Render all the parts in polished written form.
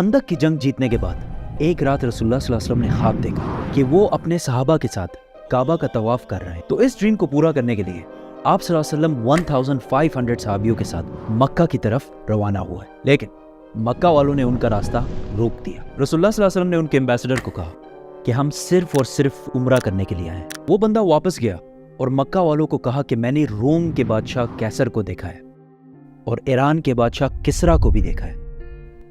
خندق کی جنگ جیتنے کے بعد ایک رات رسول اللہ صلی اللہ علیہ وسلم نے خواب دیکھا کہ وہ اپنے صحابہ کے ساتھ کعبہ کا طواف کر رہے ہیں. تو اس ڈریم کو پورا کرنے کے لیے آپ صلی اللہ علیہ وسلم 1500 صحابیوں کے ساتھ مکہ کی طرف روانہ ہوا ہے. لیکن مکہ والوں نے ان کا راستہ روک دیا. رسول اللہ صلی اللہ علیہ وسلم نے ان کے ایمبیسڈر کو کہا کہ ہم صرف اور صرف عمرہ کرنے کے لیے آئے ہیں. وہ بندہ واپس گیا اور مکہ والوں کو کہا کہ میں نے روم کے بادشاہ کیسر کو دیکھا ہے اور ایران کے بادشاہ کسرا کو بھی دیکھا ہے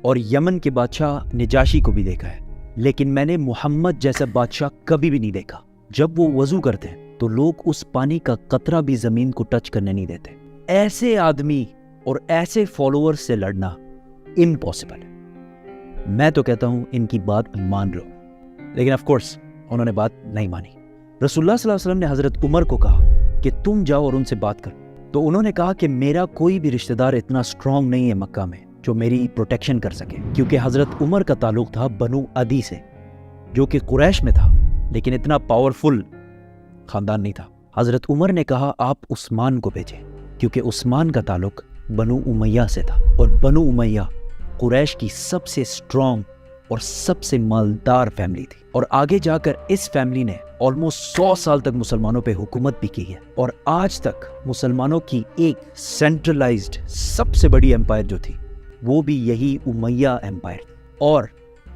اور یمن کے بادشاہ نجاشی کو بھی دیکھا ہے، لیکن میں نے محمد جیسا بادشاہ کبھی بھی نہیں دیکھا. جب وہ وضو کرتے ہیں تو لوگ اس پانی کا قطرہ بھی زمین کو ٹچ کرنے نہیں دیتے. ایسے آدمی اور ایسے فالوور سے لڑنا امپاسبل ہے. میں تو کہتا ہوں ان کی بات مان لو، لیکن آف کورس انہوں نے بات نہیں مانی. رسول اللہ صلی اللہ علیہ وسلم نے حضرت عمر کو کہا کہ تم جاؤ اور ان سے بات کرو. تو انہوں نے کہا کہ میرا کوئی بھی رشتہ دار اتنا اسٹرانگ نہیں ہے مکہ میں جو میری پروٹیکشن کر سکے، کیونکہ حضرت عمر کا تعلق تھا بنو عدی سے جو کہ قریش میں تھا، لیکن اتنا پاورفل خاندان نہیں تھا. حضرت عمر نے کہا آپ عثمان کو بھیجیں، کیونکہ عثمان کا تعلق بنو امیہ سے تھا اور بنو امیہ قریش کی سب سے اسٹرانگ اور سب سے مالدار فیملی تھی. اور آگے جا کر اس فیملی نے آلموسٹ 100 سال تک مسلمانوں پہ حکومت بھی کی ہے، اور آج تک مسلمانوں کی ایک سینٹرلائزڈ سب سے بڑی امپائر جو تھی وہ بھی یہی امیہ امپائر. اور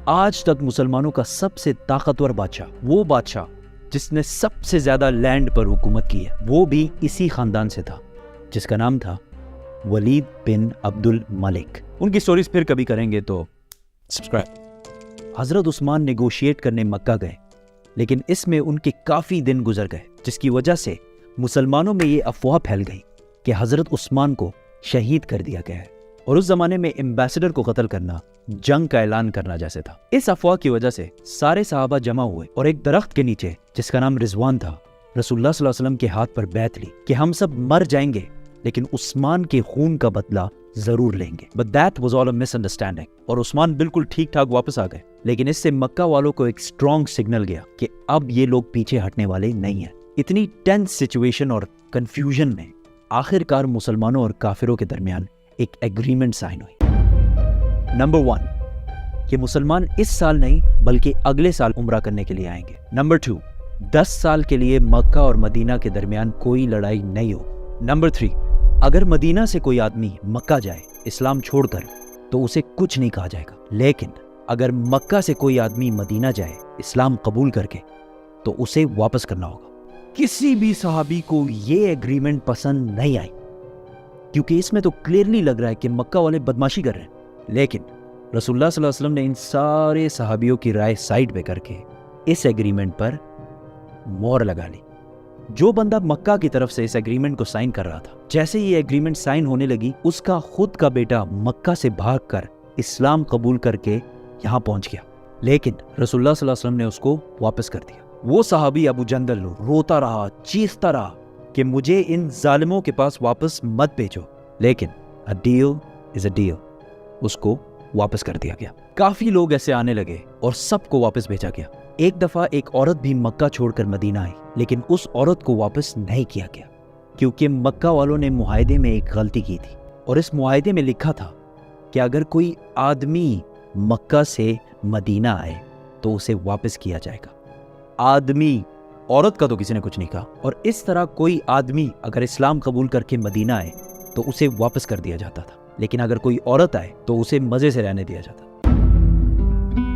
آج تک مسلمانوں کا سب سے طاقتور بادشاہ، وہ بادشاہ جس نے سب سے زیادہ لینڈ پر حکومت کی ہے، وہ بھی اسی خاندان سے تھا جس کا نام تھا ولید بن عبد الملک. ان کی سٹوریز پھر کبھی کریں گے تو سبسکرائب. حضرت عثمان نیگوشیٹ کرنے مکہ گئے، لیکن اس میں ان کے کافی دن گزر گئے، جس کی وجہ سے مسلمانوں میں یہ افواہ پھیل گئی کہ حضرت عثمان کو شہید کر دیا گیا ہے. اور اس زمانے میں ایمبیسڈر کو قتل کرنا جنگ کا اعلان کرنا جیسے تھا. اس افواہ کی وجہ سے سارے صحابہ جمع ہوئے اور ایک درخت کے نیچے جس کا نام رضوان تھا رسول اللہ صلی اللہ علیہ وسلم کے ہاتھ پر بیعت لی کہ ہم سب مر جائیں گے لیکن عثمان کے خون کا بدلہ ضرور لیں گے. But that was all a misunderstanding. اور عثمان بالکل ٹھیک ٹھاک واپس آ گئے، لیکن اس سے مکہ والوں کو ایک اسٹرانگ سگنل گیا کہ اب یہ لوگ پیچھے ہٹنے والے نہیں ہیں. اتنی ٹینس سچویشن اور کنفیوژن میں آخر کار مسلمانوں اور کافروں کے درمیان ایک ایگریمنٹ سائن ہوئی. نمبر 1 کہ مسلمان اس سال نہیں بلکہ اگلے سال عمرہ کرنے کے لیے آئیں گے. نمبر 2 10 سال کے لیے مکہ اور مدینہ کے درمیان کوئی لڑائی نہیں ہو. نمبر 3 اگر مدینہ سے کوئی آدمی مکہ جائے اسلام چھوڑ کر تو اسے کچھ نہیں کہا جائے گا، لیکن اگر مکہ سے کوئی آدمی مدینہ جائے اسلام قبول کر کے تو اسے واپس کرنا ہوگا. کسی بھی صحابی کو یہ ایگریمنٹ پسند نہیں آئی، کیونکہ اس میں تو کلیئرلی لگ رہا ہے کہ مکہ والے بدماشی کر رہے ہیں. لیکن رسول اللہ صلی اللہ علیہ وسلم نے ان سارے صحابیوں کی رائے سائڈ پہ کر کے اس ایگریمنٹ پر مہر لگا لی. جو بندہ مکہ کی طرف سے اس ایگریمنٹ کو سائن کر رہا تھا، جیسے یہ ایگریمنٹ سائن ہونے لگی اس کا خود کا بیٹا مکہ سے بھاگ کر اسلام قبول کر کے یہاں پہنچ گیا، لیکن رسول اللہ صلی اللہ علیہ وسلم نے اس کو واپس کر دیا. وہ صحابی ابو جندل روتا رہا، چیختا رہا کہ مجھے ان ظالموں کے پاس واپس مت بھیجو، لیکن a deal is a deal. اس کو واپس کر دیا گیا. کافی لوگ ایسے آنے لگے اور سب کو واپس بھیجا گیا. ایک دفعہ ایک عورت بھی مکہ چھوڑ کر مدینہ آئی، لیکن اس عورت کو واپس نہیں کیا گیا کیونکہ مکہ والوں نے معاہدے میں ایک غلطی کی تھی، اور اس معاہدے میں لکھا تھا کہ اگر کوئی آدمی مکہ سے مدینہ آئے تو اسے واپس کیا جائے گا. آدمی، عورت کا تو کسی نے کچھ نہیں کہا. اور اس طرح کوئی آدمی اگر اسلام قبول کر کے مدینہ آئے تو اسے واپس کر دیا جاتا تھا، لیکن اگر کوئی عورت آئے تو اسے مزے سے رہنے دیا جاتا.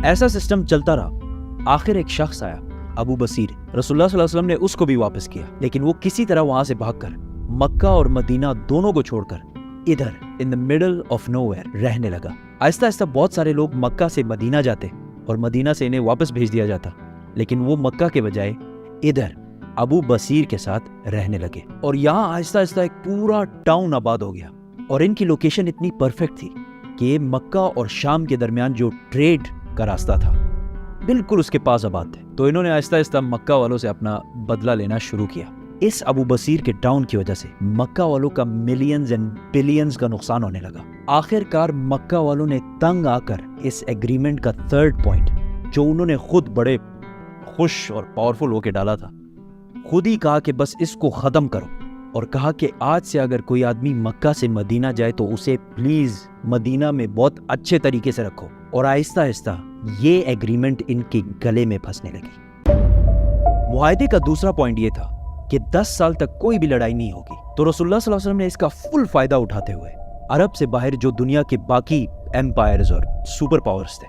ایسا سسٹم چلتا رہا. آخر ایک شخص آیا، ابو بصیر. رسول اللہ صلی اللہ علیہ وسلم نے اس کو بھی واپس کیا، لیکن وہ کسی طرح وہاں سے بھاگ کر مکہ اور مدینہ دونوں کو چھوڑ کر ادھر ان the middle of nowhere رہنے لگا. آہستہ آہستہ بہت سارے لوگ مکہ سے مدینہ جاتے اور مدینہ سے انہیں واپس بھیج دیا جاتا، لیکن وہ مکہ کے بجائے ادھر ابو بصیر کے ساتھ رہنے لگے. اور یہاں آہستہ آہستہ ایک پورا ٹاؤن آباد ہو گیا، اور ان کی لوکیشن اتنی پرفیکٹ تھی کہ یہ مکہ اور شام کے درمیان جو ٹریڈ کا راستہ تھا بالکل اس کے پاس آباد تھے. تو انہوں نے آہستہ آہستہ مکہ والوں سے اپنا بدلہ لینا شروع کیا. اس ابو بصیر کے ٹاؤن کی وجہ سے مکہ والوں کا ملینز اینڈ بلینز کا نقصان ہونے لگا. آخر کار مکہ والوں نے تنگ آ کر اس ایگریمنٹ کا 3rd پوائنٹ، جو انہوں نے خود بڑے خوش اور پاورفل ہو کے ڈالا تھا، خود ہی کہا کہ بس اس کو ختم کرو. اور کہا کہ آج سے اگر کوئی آدمی مکہ سے مدینہ جائے تو اسے پلیز مدینہ میں بہت اچھے طریقے سے رکھو. اور آہستہ آہستہ یہ ایگریمنٹ ان کے گلے میں پھنسنے لگی. معاہدے کا دوسرا پوائنٹ یہ تھا کہ 10 سال تک کوئی بھی لڑائی نہیں ہوگی. تو رسول اللہ صلی اللہ علیہ وسلم نے اس کا فل فائدہ اٹھاتے ہوئے عرب سے باہر جو دنیا کے باقی ایمپائرز اور سپر پاورز تھے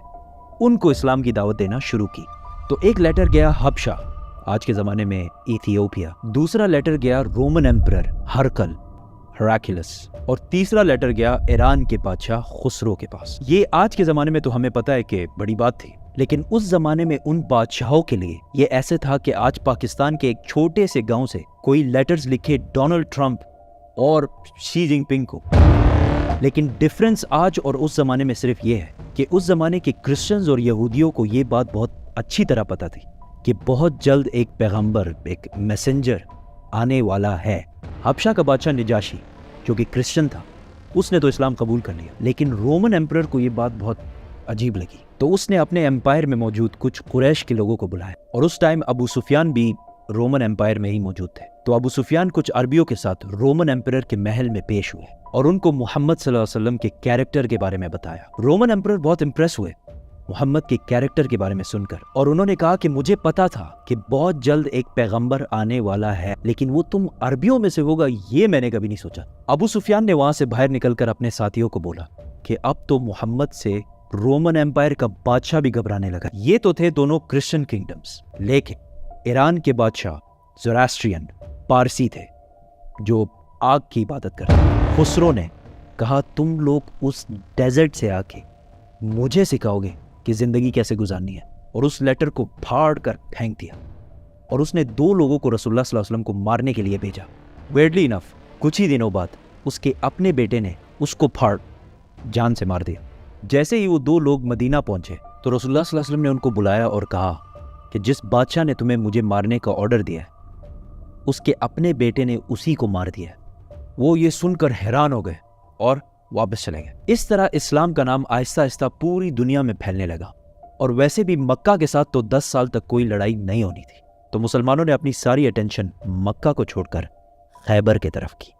ان کو اسلام کی دعوت دینا شروع کی. تو ایک لیٹر گیا حبشہ, آج کے زمانے میں ایتھیوپیا. دوسرا لیٹر گیا رومن ایمپرر ہرکل ہراکلس. اور تیسرا لیٹر گیا ایران کے بادشاہ خسرو کے پاس. یہ آج کے زمانے میں تو ہمیں پتہ ہے کہ بڑی بات تھی, لیکن اس زمانے میں ان بادشاہوں کے لیے یہ ایسے تھا کہ آج پاکستان کے ایک چھوٹے سے گاؤں سے کوئی لیٹرز لکھے ڈونلڈ ٹرمپ اور شی جن پنگ کو. لیکن ڈفرنس آج اور اس زمانے میں صرف یہ ہے کہ اس زمانے کے کرسچنز اور یہودیوں کو یہ بات بہت اچھی طرح پتہ تھی کہ بہت جلد ایک پیغمبر, ایک میسنجر آنے والا ہے. حبشہ کا بادشاہ نجاشی جو کہ کرسچن تھا اس نے تو اسلام قبول کر لیا, لیکن رومن ایمپرر کو یہ بات بہت عجیب لگی. تو اس نے اپنے ایمپائر میں موجود کچھ قریش کے لوگوں کو بلایا, اور اس ٹائم ابو سفیان بھی رومن ایمپائر میں ہی موجود تھے. تو ابو سفیان کچھ عربیوں کے ساتھ رومن ایمپرر کے محل میں پیش ہوئے اور ان کو محمد صلی اللہ علیہ وسلم کے کیریکٹر کے بارے میں بتایا. رومن ایمپرر بہت امپریس ہوئے محمد کے کیریکٹر کے بارے میں سن کر, اور انہوں نے کہا کہ مجھے پتا تھا کہ بہت جلد ایک پیغمبر آنے والا ہے, لیکن وہ تم عربیوں میں سے ہوگا یہ میں نے کبھی نہیں سوچا. ابو سفیان نے وہاں سے باہر نکل کر اپنے ساتھیوں کو بولا کہ اب تو محمد سے رومن ایمپائر کا بادشاہ بھی گھبرانے لگا. یہ تو تھے دونوں کرسچن کنگڈمز, لیکن ایران کے بادشاہ زوراسٹرین پارسی تھے جو آگ کی عبادت کرتے. خسرو نے کہا تم لوگ اس ڈیزرٹ سے آ کے مجھے سکھاؤ گے کہ زندگی کیسے گزارنی ہے, اور اس لیٹر کو پھاڑ کر پھینک دیا. اور اس نے 2 لوگوں کو رسول اللہ صلی اللہ علیہ وسلم کو مارنے کے لیے بھیجا. ویئرڈلی انف کچھ ہی دنوں بعد اس کے اپنے بیٹے نے اس کو پھاڑ جان سے مار دیا. جیسے ہی وہ 2 لوگ مدینہ پہنچے تو رسول اللہ صلی اللہ علیہ وسلم نے ان کو بلایا اور کہا کہ جس بادشاہ نے تمہیں مجھے مارنے کا آرڈر دیا ہے اس کے اپنے بیٹے نے اسی کو مار دیا ہے. وہ یہ سن کر حیران ہو گئے اور واپس چلے گئے. اس طرح اسلام کا نام آہستہ آہستہ پوری دنیا میں پھیلنے لگا, اور ویسے بھی مکہ کے ساتھ تو 10 سال تک کوئی لڑائی نہیں ہونی تھی. تو مسلمانوں نے اپنی ساری اٹینشن مکہ کو چھوڑ کر خیبر کی طرف کی.